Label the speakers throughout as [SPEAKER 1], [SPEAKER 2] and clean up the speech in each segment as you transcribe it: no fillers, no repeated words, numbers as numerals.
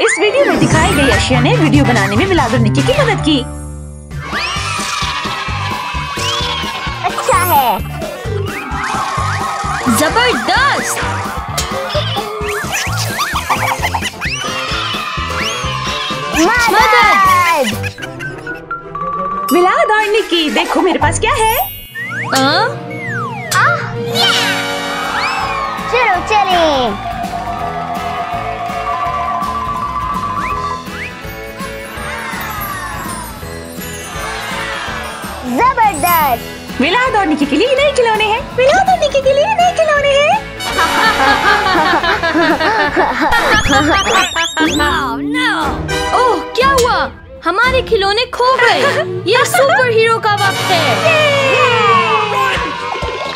[SPEAKER 1] इस वीडियो में दिखाई गई अशिया ने वीडियो बनाने में व्लाद और निक्की की मदद की।
[SPEAKER 2] अच्छा है।
[SPEAKER 3] जबरदस्त।
[SPEAKER 2] मदद।
[SPEAKER 1] व्लाद और निक्की, देखो मेरे पास क्या है।
[SPEAKER 2] चलो चलें। जबरदस्त।
[SPEAKER 1] व्लाद और निक्की के लिए नए खिलौने हैं। व्लाद और निक्की के लिए नए खिलौने हैं।
[SPEAKER 3] ओह, क्या हुआ? हमारे खिलौने खो गए। ये सुपर हीरो का वक्त है।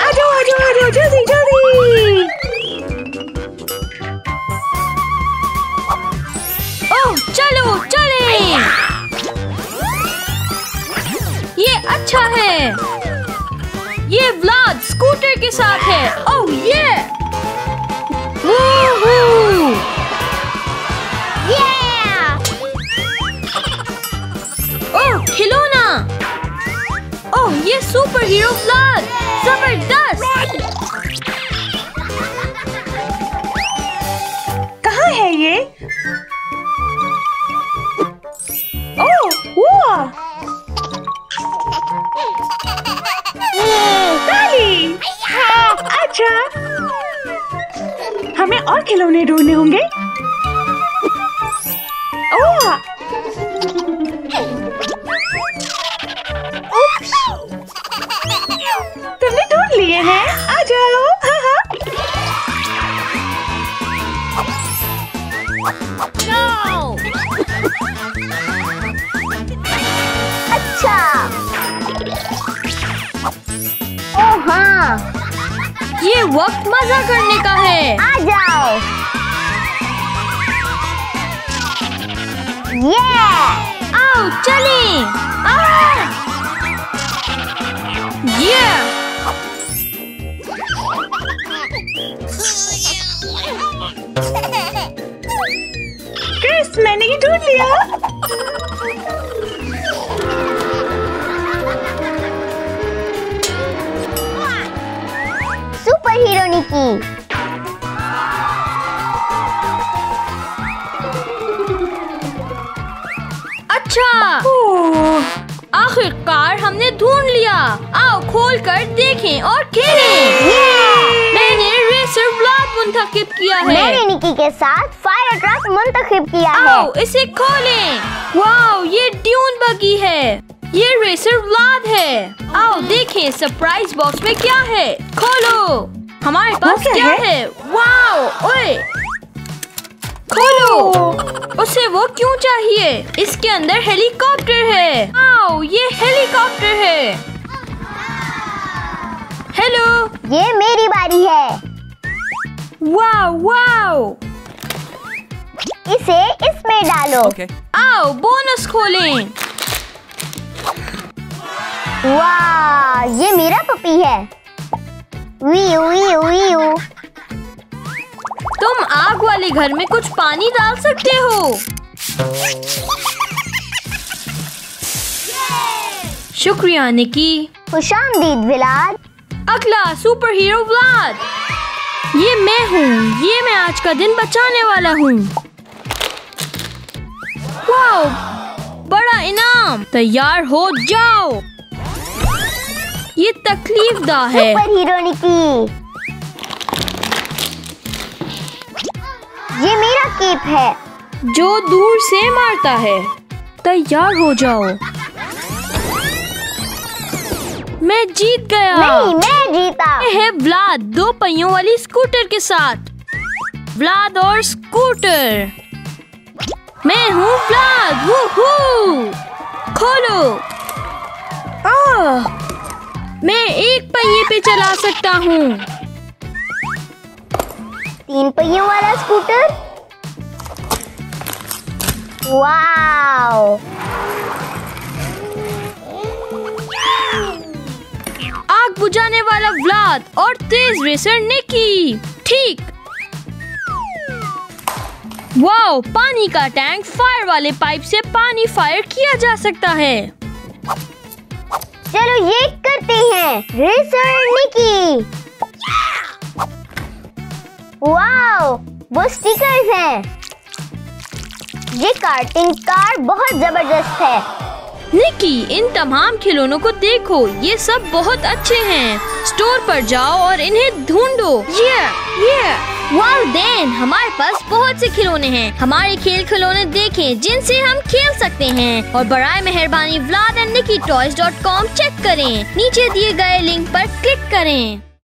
[SPEAKER 1] आजो आजो आजो, जल्दी जल्दी।
[SPEAKER 3] ओह, चलो चलें। ये अच्छा है। ये व्लाद स्कूटर के साथ है। ओह ये वूहू! ओह खिलौना। ओह ये सुपर हीरो व्लाद, जबरदस्त।
[SPEAKER 1] कहाँ है ये? ओह वाह, ताली। अच्छा, हमें और खिलौने ढूंढने होंगे। ओह, तुमने ढूंढ लिए हैं? आ जाओ। हाँ हाँ।
[SPEAKER 2] अच्छा। ओह हाँ,
[SPEAKER 3] ये वक्त मजा करने का है।
[SPEAKER 2] आ जाओ। ये
[SPEAKER 3] आओ चलें। ये
[SPEAKER 1] क्रिस, मैंने ये ढूंढ लिया।
[SPEAKER 2] Super hero Nikki.
[SPEAKER 3] अच्छा,
[SPEAKER 1] ओह,
[SPEAKER 3] आखिरकार हमने ढूंढ लिया। आओ खोल कर देखें और खेलें। मैंने रेसर व्लाद मुंतखब किया है।
[SPEAKER 2] मैंने निक्की के साथ फायर ट्रक मुंतखब किया है।
[SPEAKER 3] आओ इसे खोलें। वाओ, ये ड्यून बगी है। ये रेसर व्लाद है। आओ देखें सरप्राइज बॉक्स में क्या है। खोलो, हमारे पास
[SPEAKER 1] क्या
[SPEAKER 3] क्या
[SPEAKER 1] है?
[SPEAKER 3] है? वाओ, ओए खोलो। उसे वो क्यों चाहिए? इसके अंदर हेलीकॉप्टर है। आओ, ये हेलीकॉप्टर है। हेलो।
[SPEAKER 2] ये मेरी बारी है।
[SPEAKER 3] Wow wow.
[SPEAKER 2] इसे इसमें डालो।
[SPEAKER 3] आओ बोनस खोलें।
[SPEAKER 2] वाह, ये मेरा पपी है। Vu Vu Vu.
[SPEAKER 3] तुम आग वाले घर में कुछ पानी डाल सकते हो। शुक्रिया निक्की।
[SPEAKER 2] खुशामदीद व्लाद।
[SPEAKER 3] अगला सुपर हीरो व्लाद। ये मैं हूँ। ये मैं आज का दिन बचाने वाला हूँ। वाओ, बड़ा इनाम। तैयार हो जाओ। ये तकलीफदा है।
[SPEAKER 2] Super hero Nikki. ये मेरा केप है
[SPEAKER 3] जो दूर से मारता है। तैयार हो जाओ। मैं जीत गया।
[SPEAKER 2] नहीं, मैं जीता।
[SPEAKER 3] ये है व्लाद 2 पहियों वाली स्कूटर के साथ। व्लाद और स्कूटर। मैं हूँ व्लाद। वूहू! खोलो। मैं एक पहिए पे चला सकता हूँ।
[SPEAKER 2] 3 पहियों वाला स्कूटर। वाओ,
[SPEAKER 3] आग बुझाने वाला व्लाद और तेज रेसर निक्की। ठीक, वाओ, पानी का टैंक, फायर वाले पाइप से पानी फायर किया जा सकता है।
[SPEAKER 2] चलो ये करते हैं, रेसर निकी। वाओ, वो स्टिकर्स हैं। ये कार्टिंग कार बहुत जबरदस्त है।
[SPEAKER 3] निकी, इन तमाम खिलौनों को देखो, ये सब बहुत अच्छे हैं। स्टोर पर जाओ और इन्हें ढूंढो। ये वाओ डैन, हमारे पास बहुत से खिलौने हैं। हमारे खेल खिलौने देखें जिनसे हम खेल सकते हैं। और बराए मेहरबानी vlad and nikki toys.com check करें। नीचे दिए गए लिंक पर क्लिक करें।